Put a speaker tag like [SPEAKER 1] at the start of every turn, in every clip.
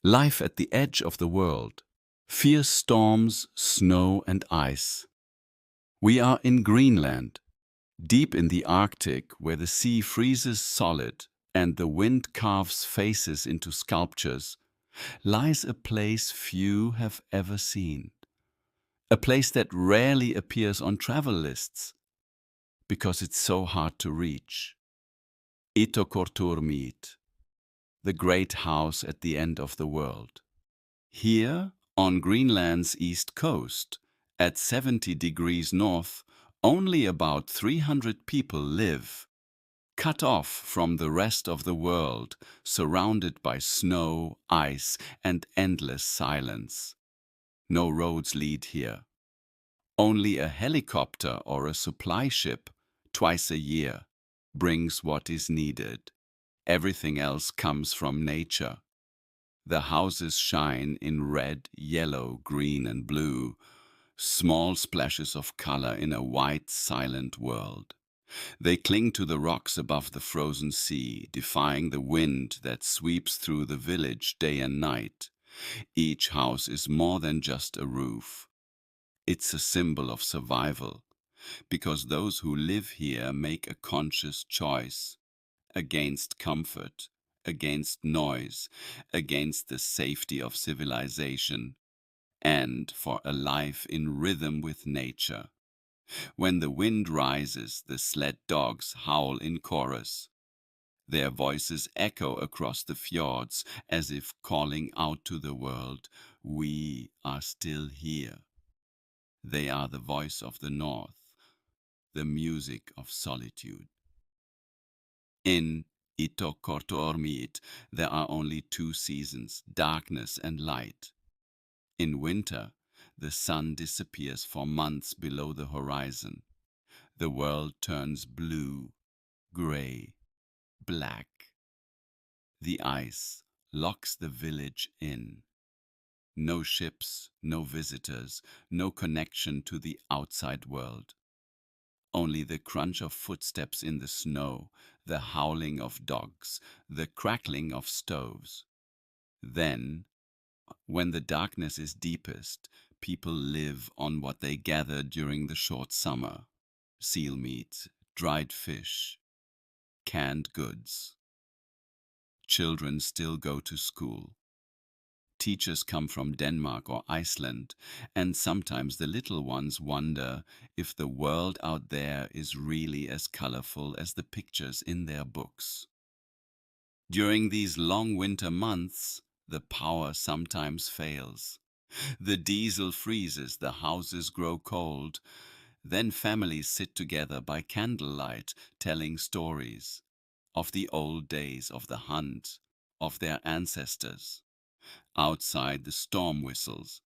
[SPEAKER 1] Life at the edge of the world. Fierce storms, snow and ice. We are in Greenland, deep in the Arctic, where the sea freezes solid and the wind carves faces into sculptures, lies a place few have ever seen. A place that rarely appears on travel lists because it's so hard to reach. Ittoqqortoormiit, the great house at the end of the world. Here, on Greenland's east coast, at 70 degrees north, only about 300 people live, cut off from the rest of the world, surrounded by snow, ice, and endless silence. No roads lead here. Only a helicopter or a supply ship, twice a year, brings what is needed. Everything else comes from nature. The houses shine in red, yellow, green, and blue, small splashes of color in a white, silent world. They cling to the rocks above the frozen sea, defying the wind that sweeps through the village day and night. Each house is more than just a roof. It's a symbol of survival, because those who live here make a conscious choice against comfort, against noise, against the safety of civilization, and for a life in rhythm with nature. When the wind rises, the sled dogs howl in chorus. Their voices echo across the fjords as if calling out to the world, "We are still here." They are the voice of the north, the music of solitude. In Ittoqqortoormiit, there are only two seasons, darkness and light. In winter, the sun disappears for months below the horizon. The world turns blue, gray, black. The ice locks the village in. No ships, no visitors, no connection to the outside world. Only the crunch of footsteps in the snow, the howling of dogs, the crackling of stoves. Then, when the darkness is deepest, people live on what they gathered during the short summer: seal meat, dried fish, canned goods. Children still go to school. Teachers come from Denmark or Iceland, and sometimes the little ones wonder if the world out there is really as colorful as the pictures in their books. During these long winter months, the power sometimes fails. The diesel freezes, the houses grow cold. Then families sit together by candlelight, telling stories of the old days, of the hunt, of their ancestors. Outside, the storm whistles.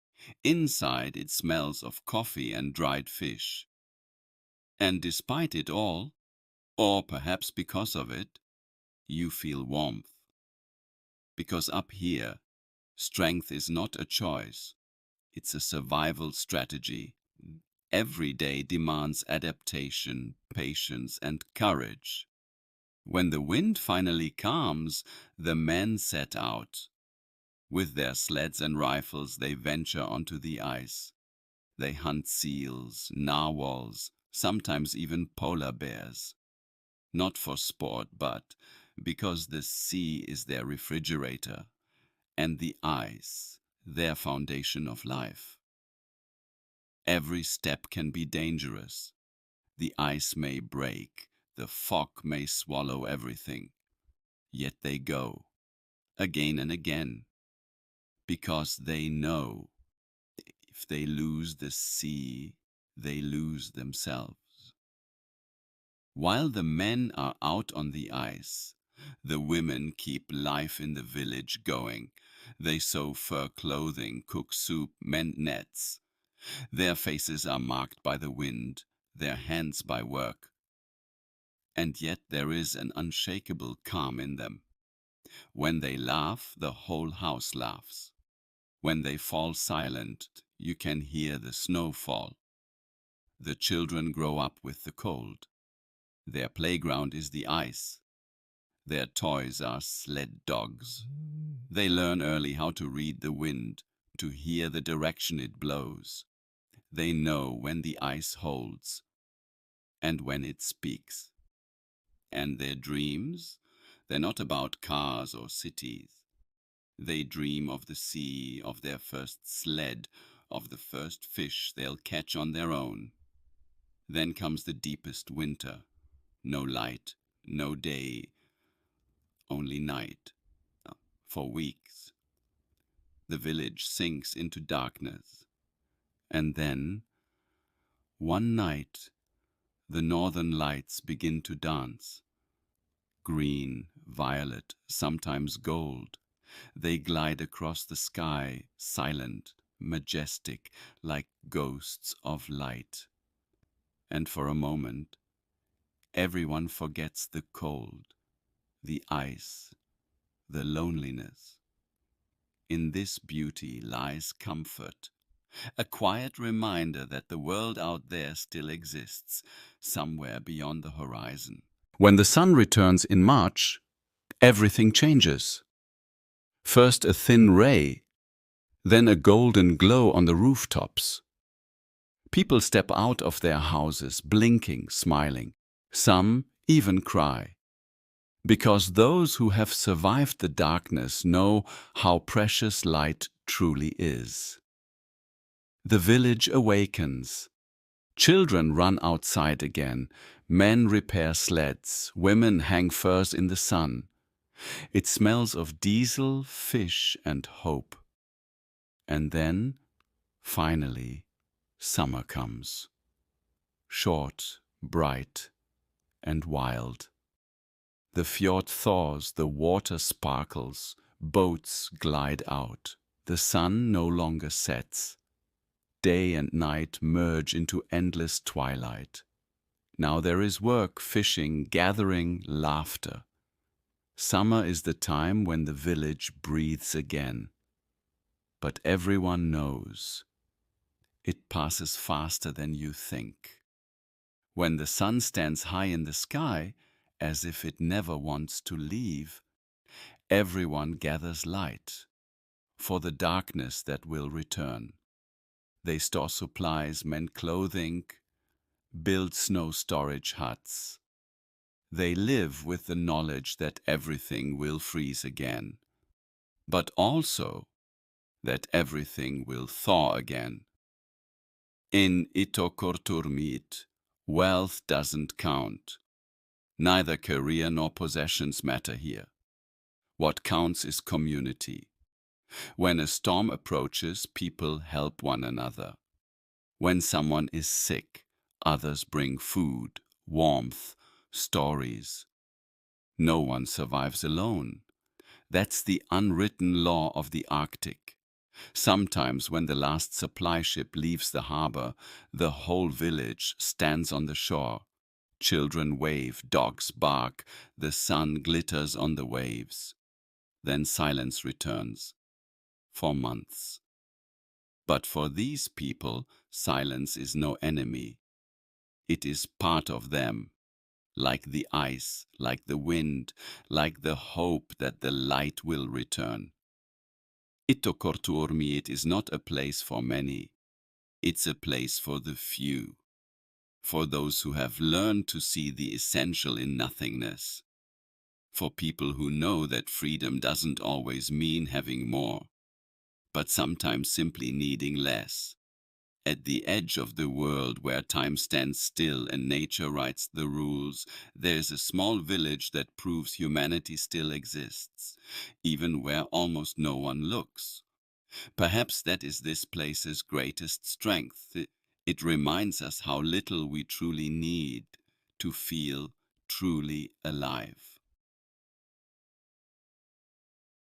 [SPEAKER 1] Inside, it smells of coffee and dried fish. And despite it all, or perhaps because of it, you feel warmth. Because up here, strength is not a choice, it's a survival strategy. Every day demands adaptation, patience, and courage. When the wind finally calms, the men set out. With their sleds and rifles, they venture onto the ice. They hunt seals, narwhals, sometimes even polar bears. Not for sport, but because the sea is their refrigerator, and the ice, their foundation of life. Every step can be dangerous. The ice may break, the fog may swallow everything. Yet they go, again and again, because they know if they lose the sea, they lose themselves. While the men are out on the ice, the women keep life in the village going. They sew fur clothing, cook soup, mend nets. Their faces are marked by the wind, their hands by work. And yet there is an unshakable calm in them. When they laugh, the whole house laughs. When they fall silent, you can hear the snow fall. The children grow up with the cold. Their playground is the ice. Their toys are sled dogs. They learn early how to read the wind, to hear the direction it blows. They know when the ice holds and when it speaks. And their dreams? They're not about cars or cities. They dream of the sea, of their first sled, of the first fish they'll catch on their own. Then comes the deepest winter. No light, no day, only night. For weeks. The village sinks into darkness. And then, one night, the northern lights begin to dance. Green, violet, sometimes gold. They glide across the sky, silent, majestic, like ghosts of light. And for a moment, everyone forgets the cold, the ice, the loneliness. In this beauty lies comfort, a quiet reminder that the world out there still exists, somewhere beyond the horizon. When the sun returns in March, everything changes. First a thin ray, then a golden glow on the rooftops. People step out of their houses, blinking, smiling. Some even cry. Because those who have survived the darkness know how precious light truly is. The village awakens. Children run outside again. Men repair sleds. Women hang furs in the sun. It smells of diesel, fish, and hope. And then, finally, summer comes. Short, bright, and wild. The fjord thaws, the water sparkles, boats glide out. The sun no longer sets. Day and night merge into endless twilight. Now there is work, fishing, gathering, laughter. Summer is the time when the village breathes again. But everyone knows it passes faster than you think. When the sun stands high in the sky, as if it never wants to leave, everyone gathers light for the darkness that will return. They store supplies, mend clothing, build snow storage huts. They live with the knowledge that everything will freeze again, but also that everything will thaw again. In Ittoqqortoormiit, wealth doesn't count. Neither career nor possessions matter here. What counts is community. When a storm approaches, people help one another. When someone is sick, others bring food, warmth, stories. No one survives alone. That's the unwritten law of the Arctic. Sometimes when the last supply ship leaves the harbor, the whole village stands on the shore. Children wave, dogs bark, the sun glitters on the waves. Then silence returns. For months. But for these people, silence is no enemy. It is part of them, like the ice, like the wind, like the hope that the light will return. Ittoqqortoormiit is not a place for many. It's a place for the few, for those who have learned to see the essential in nothingness, for people who know that freedom doesn't always mean having more, but sometimes simply needing less. At the edge of the world where time stands still and nature writes the rules, there's a small village that proves humanity still exists, even where almost no one looks. Perhaps that is this place's greatest strength. It reminds us how little we truly need to feel truly alive.